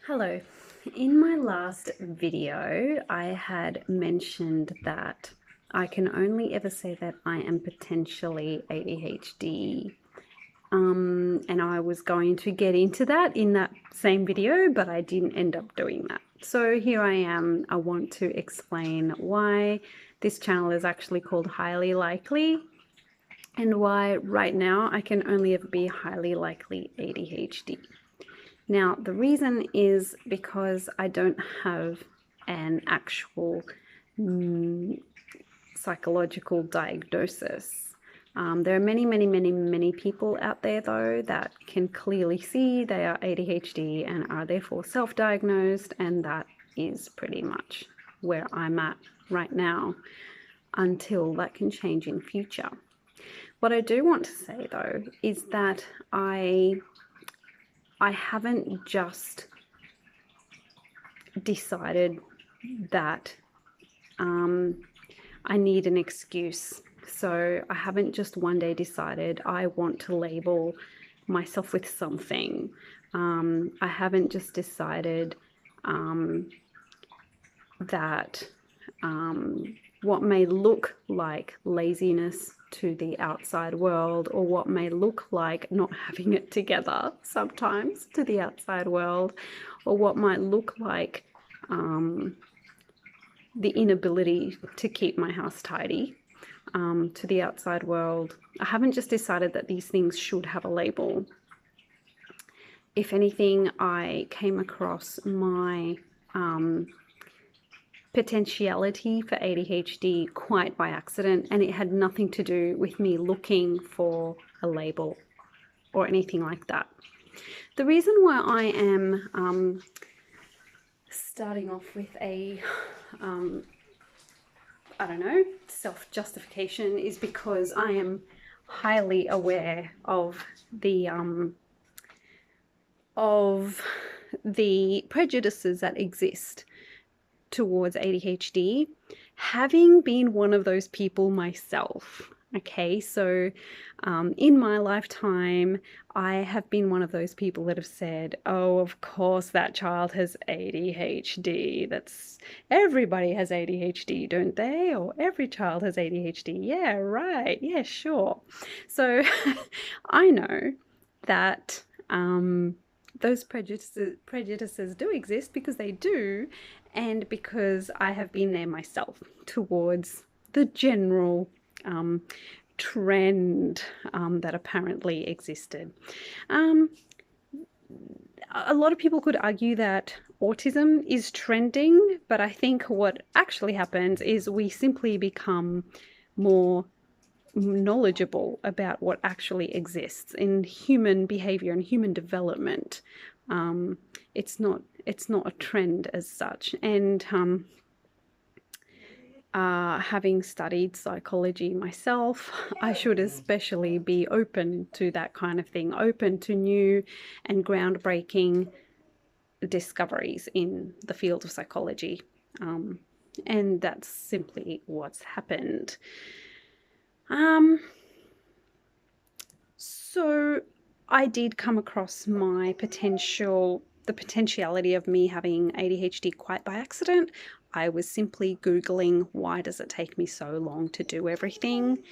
Hello. In my last video, I had mentioned that I can only ever say that I am potentially ADHD. And I was going to get into that in that same video, but I didn't end up doing that. So here I am. I want to explain why this channel is actually called Highly Likely and why right now I can only ever be highly likely ADHD. Now, the reason is because I don't have an actual psychological diagnosis. There are many people out there, though, that can clearly see they are ADHD and are therefore self-diagnosed, and that is pretty much where I'm at right now until that can change in future. What I do want to say, though, is that I haven't just decided that I need an excuse. So I haven't just one day decided I want to label myself with something. I haven't just decided that what may look like laziness to the outside world, or what may look like not having it together sometimes to the outside world, or what might look like the inability to keep my house tidy to the outside world. I haven't just decided that these things should have a label. If anything, I came across my potentiality for ADHD quite by accident, and it had nothing to do with me looking for a label or anything like that. The reason why I am starting off with a I don't know, self-justification is because I am highly aware of the prejudices that exist towards ADHD, having been one of those people myself. Okay, so in my lifetime, I have been one of those people that have said, oh, of course that child has ADHD. Everybody has ADHD, don't they? Or every child has ADHD. Yeah, right. Yeah, sure. So I know that those prejudices do exist, because they do, and because I have been there myself towards the general trend that apparently existed. A lot of people could argue that autism is trending, but I think what actually happens is we simply become more knowledgeable about what actually exists in human behavior and human development. It's not a trend as such. And having studied psychology myself, I should especially be open to that kind of thing, open to new and groundbreaking discoveries in the field of psychology. And that's simply what's happened. So I did come across the potentiality of me having ADHD quite by accident. I was simply Googling, why does it take me so long to do everything?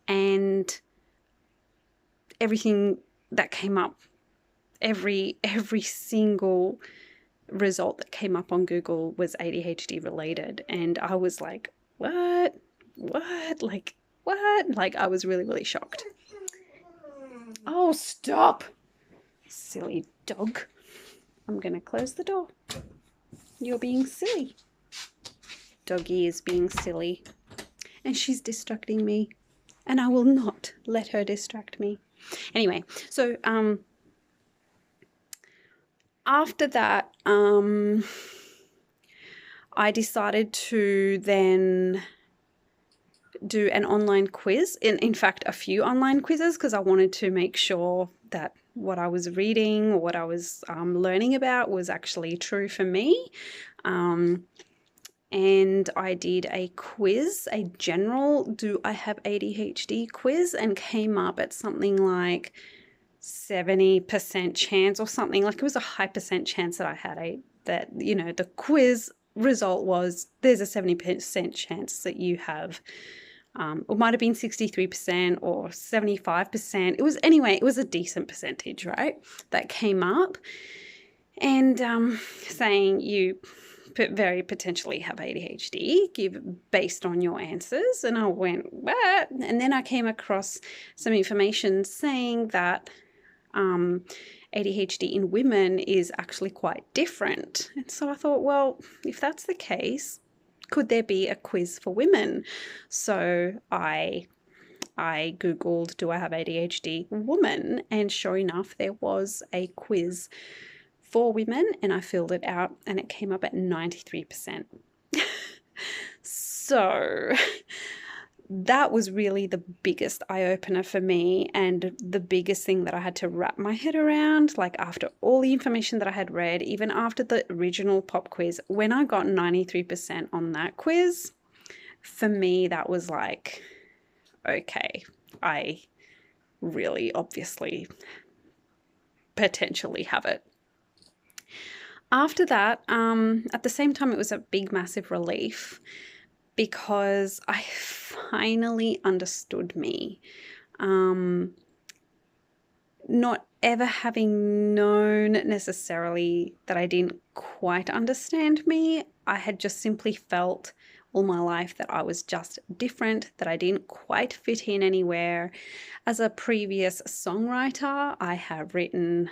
And everything that came up, every single result that came up on Google was ADHD related. And I was like, what? Like, what? Like, I was really shocked. Oh, stop! Silly dog. I'm gonna close the door. You're being silly. Doggy is being silly. And she's distracting me. And I will not let her distract me. Anyway, so after that, I decided to then do an online quiz. In fact, a few online quizzes, because I wanted to make sure that what I was reading or what I was learning about was actually true for me. And I did a quiz, a general do I have ADHD quiz, and came up at something like 70% chance or something. Like, it was a high percent chance that I had the quiz result was there's a 70% chance that you have, it might have been 63% or 75%. It was a decent percentage, right? That came up, and saying you very potentially have ADHD based on your answers. And I went, what? And then I came across some information saying that ADHD in women is actually quite different. And so I thought, well, if that's the case, could there be a quiz for women? So I Googled, do I have ADHD woman? And sure enough, there was a quiz for women, and I filled it out, and it came up at 93%. So that was really the biggest eye-opener for me, and the biggest thing that I had to wrap my head around. Like, after all the information that I had read, even after the original pop quiz, when I got 93% on that quiz, for me that was like, okay, I really obviously potentially have it. After that, at the same time, it was a big, massive relief, because I finally understood me. Not ever having known necessarily that I didn't quite understand me, I had just simply felt all my life that I was just different, that I didn't quite fit in anywhere. As a previous songwriter, I have written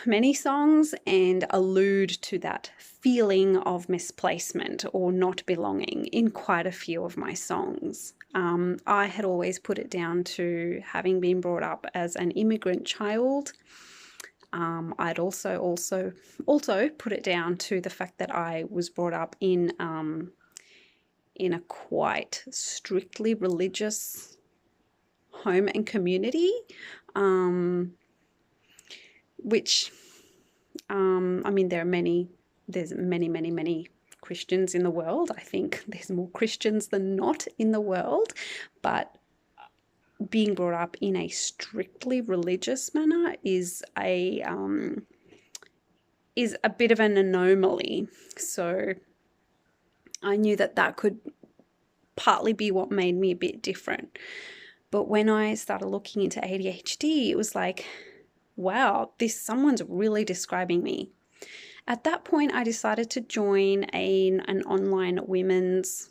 many songs and allude to that feeling of misplacement or not belonging in quite a few of my songs. I had always put it down to having been brought up as an immigrant child. I'd also put it down to the fact that I was brought up in a quite strictly religious home and community. Which, I mean, there's many Christians in the world. I think there's more Christians than not in the world, but being brought up in a strictly religious manner is a bit of an anomaly. So I knew that could partly be what made me a bit different. But when I started looking into ADHD, it was like, wow, someone's really describing me. At that point, I decided to join an online women's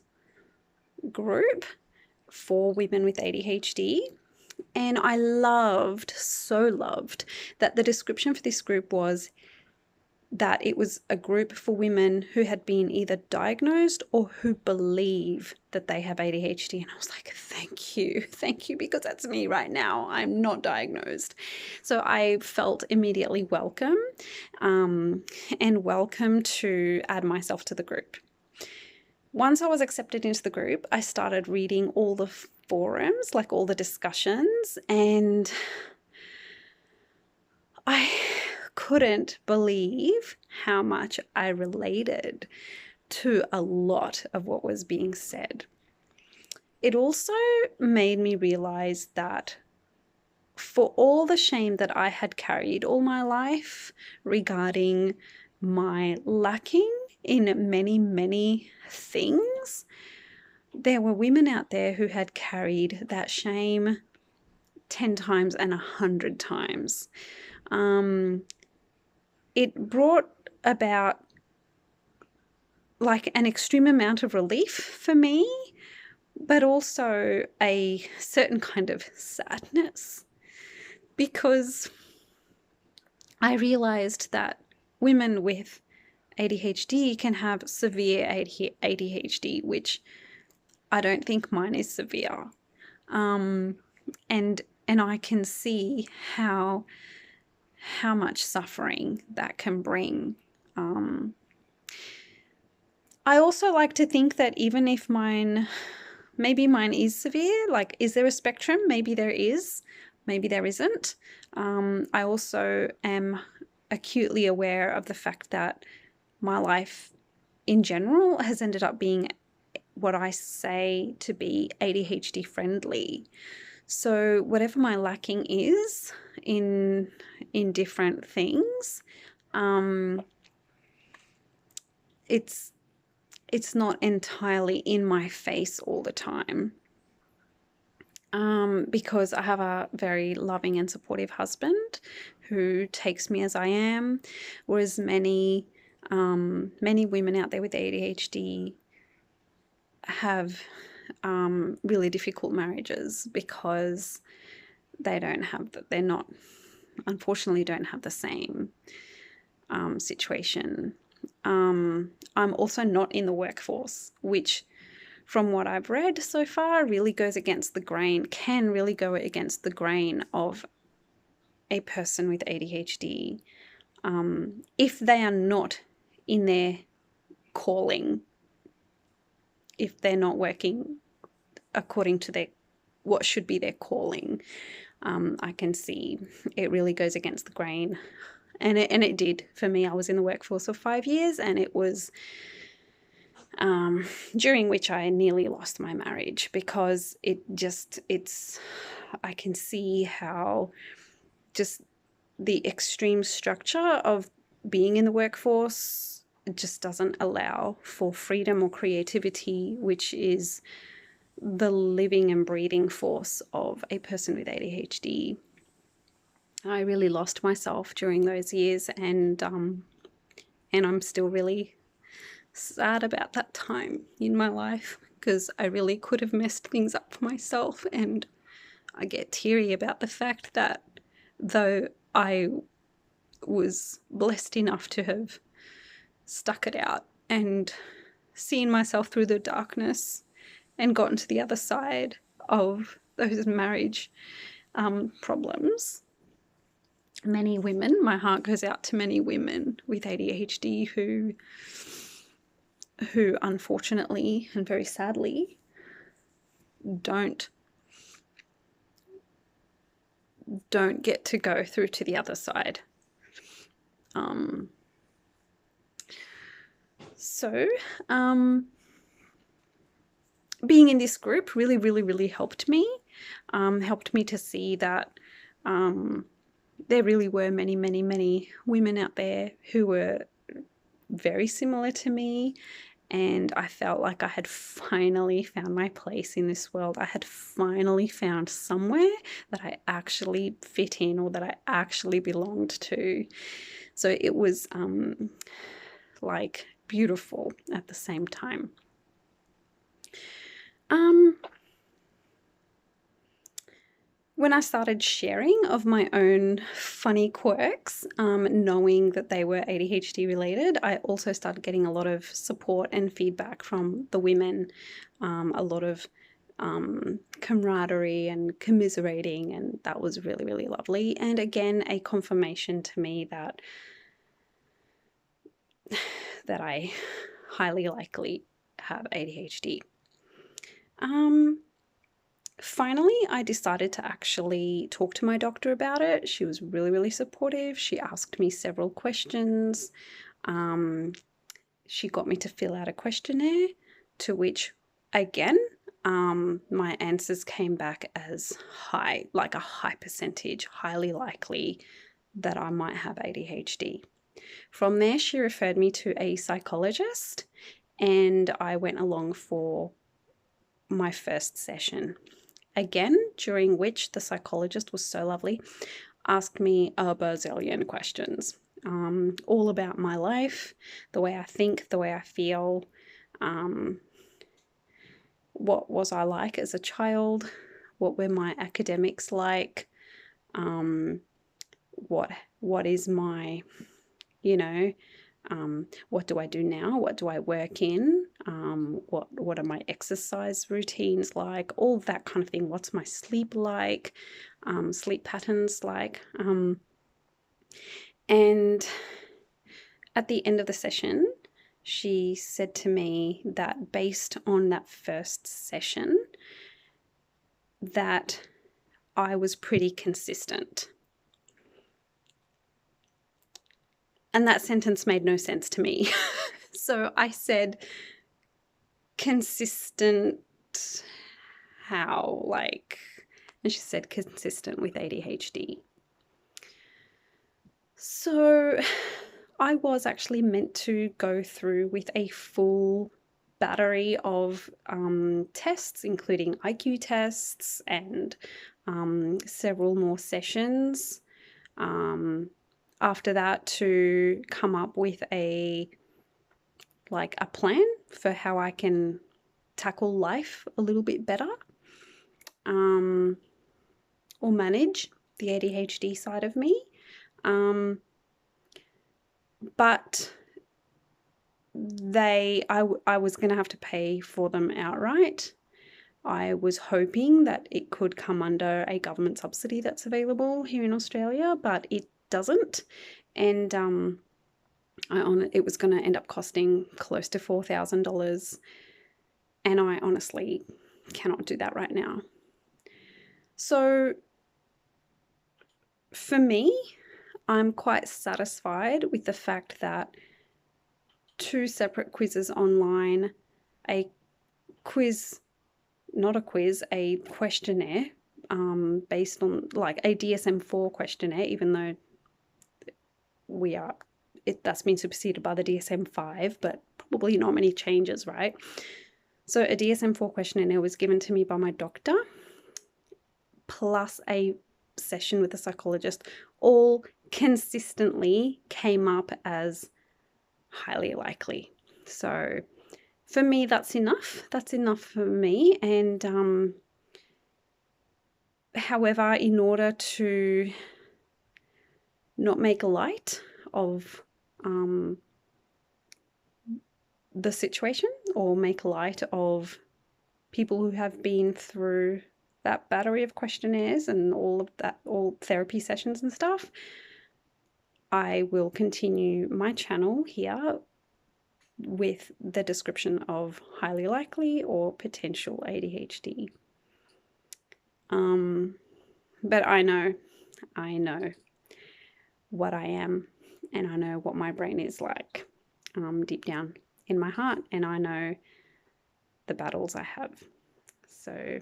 group for women with ADHD. And I so loved that the description for this group was that it was a group for women who had been either diagnosed or who believe that they have ADHD. And I was like, thank you, because that's me right now. I'm not diagnosed. So I felt immediately welcome, and welcome to add myself to the group. Once I was accepted into the group, I started reading all the forums, like all the discussions, and I couldn't believe how much I related to a lot of what was being said. It also made me realize that for all the shame that I had carried all my life regarding my lacking in many, many things, there were women out there who had carried that shame 10 times and 100 times. It brought about like an extreme amount of relief for me, but also a certain kind of sadness, because I realized that women with ADHD can have severe ADHD, which I don't think mine is severe. And I can see how much suffering that can bring. I also like to think that even if maybe mine is severe, like, is there a spectrum? Maybe there is, maybe there isn't. I also am acutely aware of the fact that my life in general has ended up being what I say to be ADHD friendly. So whatever my lacking is in different things, it's not entirely in my face all the time. Because I have a very loving and supportive husband who takes me as I am, whereas many women out there with ADHD have really difficult marriages because they're not, unfortunately, don't have the same situation. I'm also not in the workforce, which, from what I've read so far, really goes against the grain, can really go against the grain of a person with ADHD. If they are not in their calling, if they're not working according to what should be their calling, I can see it really goes against the grain. And it did for me. I was in the workforce for 5 years, and it was during which I nearly lost my marriage, because I can see how just the extreme structure of being in the workforce just doesn't allow for freedom or creativity, which is the living and breathing force of a person with ADHD. I really lost myself during those years, and I'm still really sad about that time in my life, because I really could have messed things up for myself. And I get teary about the fact that though I was blessed enough to have stuck it out and seen myself through the darkness and gotten to the other side of those marriage problems, many women, my heart goes out to many women with ADHD who unfortunately and very sadly don't get to go through to the other side. Being in this group really, really, really helped me to see that there really were many, many, many women out there who were very similar to me, and I felt like I had finally found my place in this world. I had finally found somewhere that I actually fit in, or that I actually belonged to. So it was like beautiful at the same time. When I started sharing of my own funny quirks, knowing that they were ADHD related, I also started getting a lot of support and feedback from the women, a lot of camaraderie and commiserating, and that was really, really lovely. And again, a confirmation to me that I highly likely have ADHD. Finally, I decided to actually talk to my doctor about it. She was really, really supportive. She asked me several questions. She got me to fill out a questionnaire, to which, again, my answers came back as high, like a high percentage, highly likely that I might have ADHD. From there, she referred me to a psychologist, and I went along for my first session. Again, during which the psychologist was so lovely, asked me a bazillion questions, all about my life, the way I think, the way I feel, what was I like as a child, what were my academics like, what is my, what do I do now? What do I work in? What are my exercise routines like? All that kind of thing. What's my sleep like? Sleep patterns like? And at the end of the session, she said to me that based on that first session, that I was pretty consistent. And that sentence made no sense to me. So I said, consistent how? Like, And she said consistent with ADHD. So I was actually meant to go through with a full battery of tests, including IQ tests and several more sessions after that, to come up with a plan for how I can tackle life a little bit better, or manage the ADHD side of me. But I was going to have to pay for them outright. I was hoping that it could come under a government subsidy that's available here in Australia, but it doesn't. And it was going to end up costing close to $4,000. And I honestly cannot do that right now. So for me, I'm quite satisfied with the fact that 2 separate quizzes online, a questionnaire based on a DSM-4 questionnaire, even though that's been superseded by the DSM-5, but probably not many changes, right? So a DSM-4 questionnaire was given to me by my doctor, plus a session with a psychologist, all consistently came up as highly likely. So for me, that's enough. That's enough for me. And however, in order to not make light of the situation, or make light of people who have been through that battery of questionnaires and all therapy sessions and stuff, I will continue my channel here with the description of highly likely or potential ADHD. But I know what I am, and I know what my brain is like deep down in my heart, and I know the battles I have. So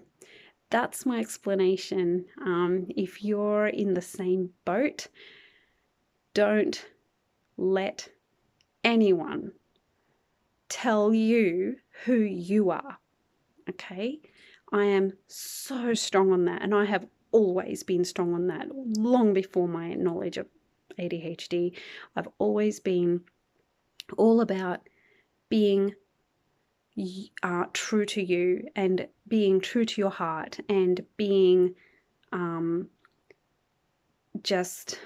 that's my explanation. If you're in the same boat, don't let anyone tell you who you are, okay? I am so strong on that, and I have always been strong on that long before my knowledge of ADHD. I've always been all about being true to you, and being true to your heart, and being just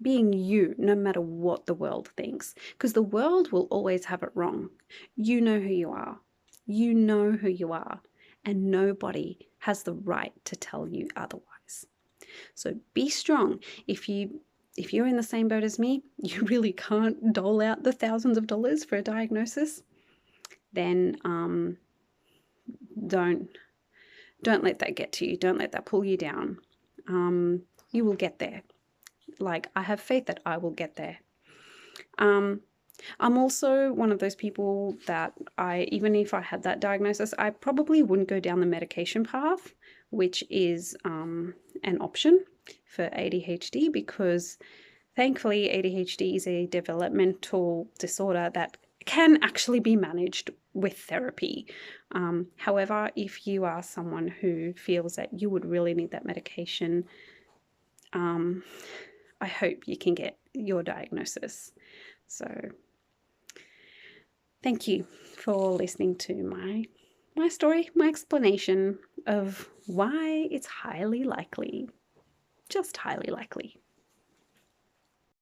being you, no matter what the world thinks, because the world will always have it wrong. You know who you are. You know who you are, and nobody has the right to tell you otherwise. So be strong. If you're in the same boat as me, you really can't dole out the thousands of dollars for a diagnosis, then don't let that get to you. Don't let that pull you down. You will get there. I have faith that I will get there. I'm also one of those people that even if I had that diagnosis, I probably wouldn't go down the medication path, which is an option for ADHD, because thankfully ADHD is a developmental disorder that can actually be managed with therapy. However, if you are someone who feels that you would really need that medication, I hope you can get your diagnosis. So thank you for listening to my story, my explanation of why it's highly likely, just highly likely.